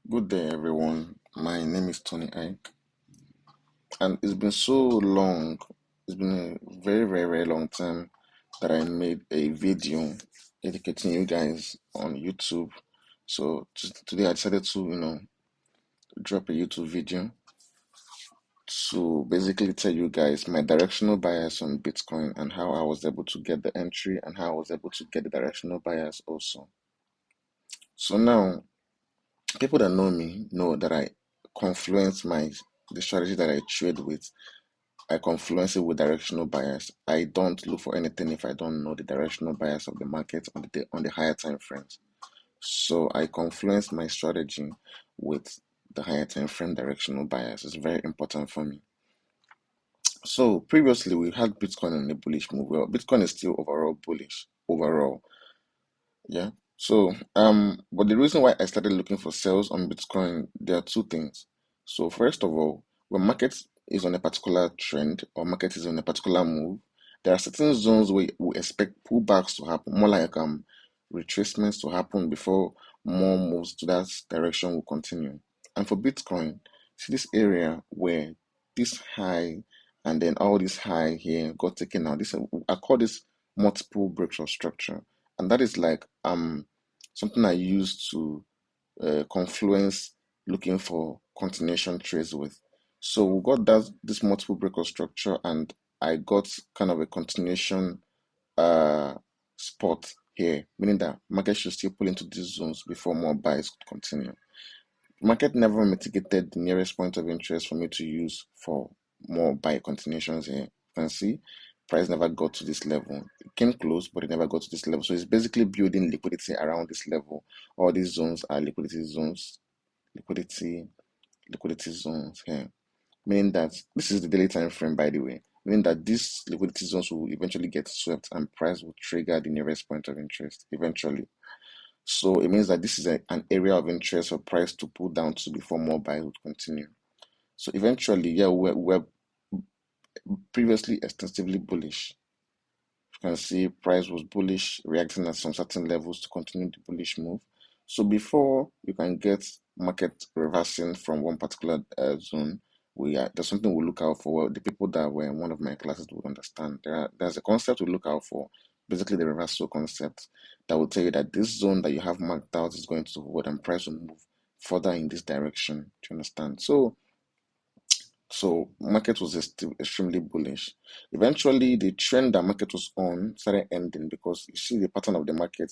Good day, everyone. My name is Toni Iyke, and it's been so long. It's been a very long time that I made a video educating you guys on YouTube. So today I decided to, drop a YouTube video to basically tell you guys my directional bias on Bitcoin and how I was able to get the entry and how I was able to get the directional bias also. So now, people that know me know that I confluence the strategy that I trade with. I confluence it with directional bias. I don't look for anything if I don't know the directional bias of the market on the higher time frames. So I confluence my strategy with the higher time frame directional bias. It's very important for me. So previously we had Bitcoin in a bullish move. Well, Bitcoin is still overall bullish overall. Yeah. But the reason why I started looking for sales on Bitcoin, there are two things. So first of all, when market is on a particular trend or market is on a particular move, there are certain zones where we expect pullbacks to happen, more like retracements to happen before more moves to that direction will continue. And for Bitcoin, see this area where this high and then all this high here got taken out. I call this multiple breakthrough structure, and that is like something I use to confluence looking for continuation trades with. So we got this multiple breakout structure, and I got kind of a continuation uh spot here, meaning that market should still pull into these zones before more buys continue. Market never mitigated the nearest point of interest for me to use for more buy continuations here. You can see price never got to this level. It came close, but it never got to this level. So it's basically building liquidity around this level. All these zones are liquidity zones, liquidity, liquidity zones here. Meaning that this is the daily time frame, by the way. Meaning that these liquidity zones will eventually get swept and price will trigger the nearest point of interest eventually. So it means that this is an area of interest for price to pull down to before more buy would continue. So eventually, yeah, we're previously extensively bullish. You can see price was bullish, reacting at some certain levels to continue the bullish move. So before you can get market reversing from one particular zone, there's something we look out for. Well, the people that were in one of my classes would understand. There's a concept we look out for, basically the reversal concept, that will tell you that this zone that you have marked out is going to hold and price will move further in this direction. Do you understand? So market was still extremely bullish. Eventually, the trend that market was on started ending because you see the pattern of the market.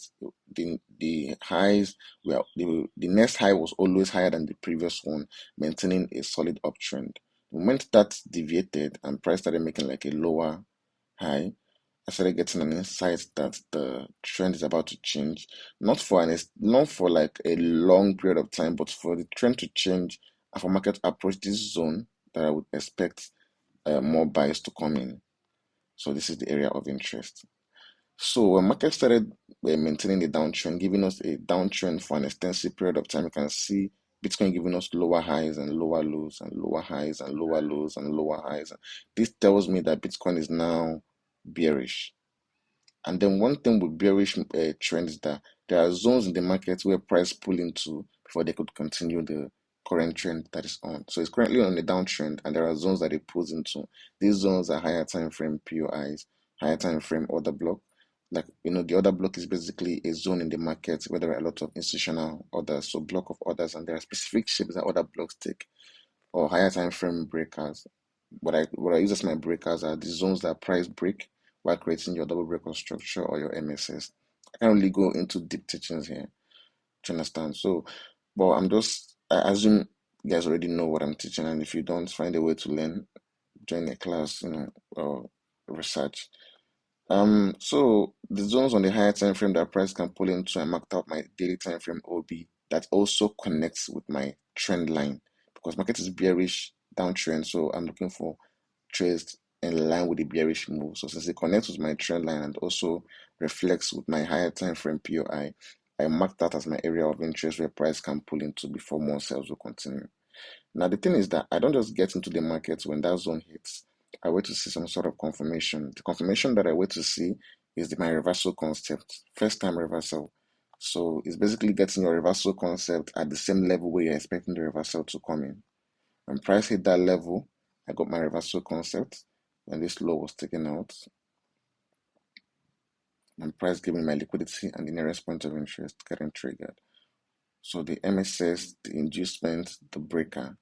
The highs were the next high was always higher than the previous one, maintaining a solid uptrend. The moment that deviated and price started making like a lower high, I started getting an insight that the trend is about to change, not for like a long period of time, but for the trend to change and for market to approach this zone that I would expect more buys to come in. So this is the area of interest. So when market started maintaining the downtrend, giving us a downtrend for an extensive period of time, you can see Bitcoin giving us lower highs and lower lows and lower highs and lower lows and lower highs. This tells me that Bitcoin is now bearish. And then one thing with bearish trend is that there are zones in the market where price pull into before they could continue the current trend that is on. So it's currently on a downtrend, and there are zones that it pulls into. These zones are higher time frame POIs, higher time frame order block. Like the order block is basically a zone in the market where there are a lot of institutional orders, so block of orders, and there are specific shapes that order blocks take, or higher time frame breakers. What I use as my breakers are the zones that price break while creating your double breakout structure or your MSS. I can't really go into deep teachings here. Do you understand? So, but I assume you guys already know what I'm teaching, and if you don't find a way to learn, join a class, or research. So the zones on the higher time frame that price can pull into, I marked out my daily time frame OB that also connects with my trend line because market is bearish downtrend, so I'm looking for trades in line with the bearish move. So since it connects with my trend line and also reflects with my higher time frame POI, I marked that as my area of interest where price can pull into before more sales will continue. Now, the thing is that I don't just get into the market when that zone hits. I wait to see some sort of confirmation. The confirmation that I wait to see is my reversal concept, first time reversal. So it's basically getting your reversal concept at the same level where you're expecting the reversal to come in. When price hit that level, I got my reversal concept. When this low was taken out, and price gave me my liquidity and the nearest point of interest getting triggered. So the MSS, the inducement, the breaker.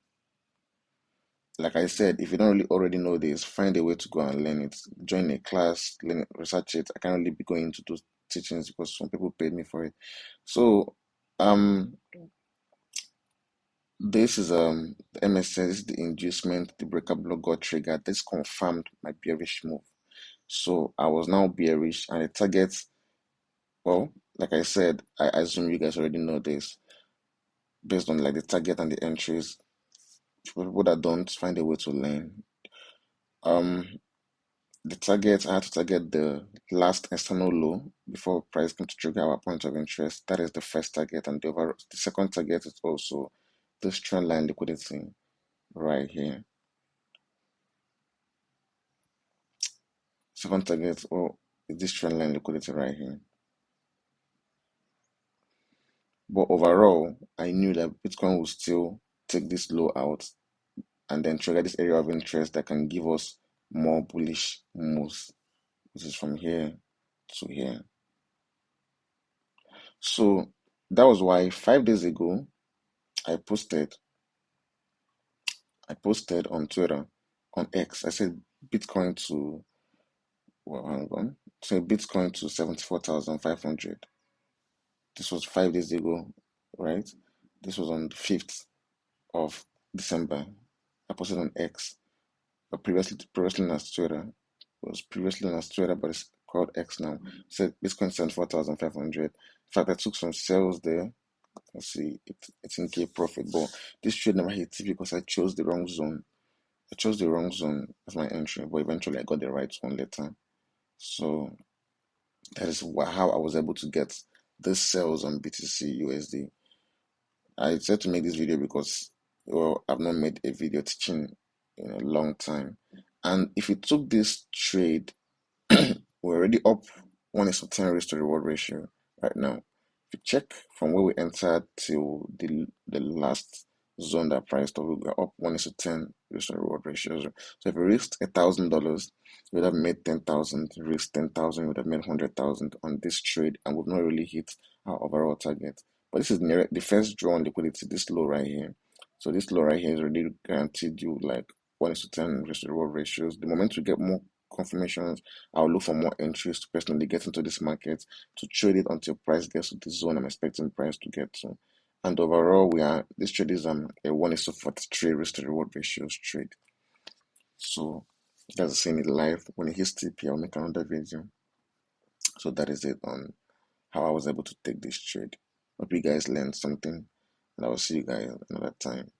Like I said, if you don't really already know this, find a way to go and learn it. Join a class, learn it, research it. I can't really be going into those teachings because some people paid me for it. So this is the MSS, the inducement, the breaker block got triggered. This confirmed my bearish move. So I was now bearish and the target, well, like I said, I assume you guys already know this based on like the target and the entries. For people that don't find a way to learn. Um, the target, I had to target the last external low before price came to trigger our point of interest. That is the first target, and the second target is also this trend line liquidity right here. Second target, oh, is this trend line liquidity right here. But overall, I knew that Bitcoin would still take this low out and then trigger this area of interest that can give us more bullish moves, which is from here to here. So that was why 5 days ago I posted on Twitter, on X. I said Bitcoin to, well, hang on. So Bitcoin to 74,500. This was 5 days ago, right? This was on the 5th of December. I posted on X, but previously on Twitter. It was previously on Twitter, but it's called X now. Said Bitcoin 74,500. In fact, I took some sales there. Let's see, it's in K profit, but this trade never hit T because I chose the wrong zone. I chose the wrong zone as my entry, but eventually I got the right one later. So that is how I was able to get this sales on BTC USD. I decided to make this video because, well, I've not made a video teaching in a long time. And if you took this trade, we're already up 1:10 risk to reward ratio right now. If you check from where we entered till the last zone that priced, we were up 1:10 risk to reward ratio. So if you risked $1,000, you would have made 10,000. Risked 10,000, you would have made 100,000 on this trade, and would not really hit our overall target. But this is near the first draw on liquidity, this low right here. So this low right here is already guaranteed you like 1:10 risk to reward ratios. The moment we get more confirmations, I'll look for more entries to personally get into this market to trade it until price gets to the zone I'm expecting price to get to. And overall, this trade is a 1:43 risk to reward ratios trade. So that's the same in life. When it hits TP, I'll make another video. So that is it on how I was able to take this trade. Hope you guys learned something, and I will see you guys another time.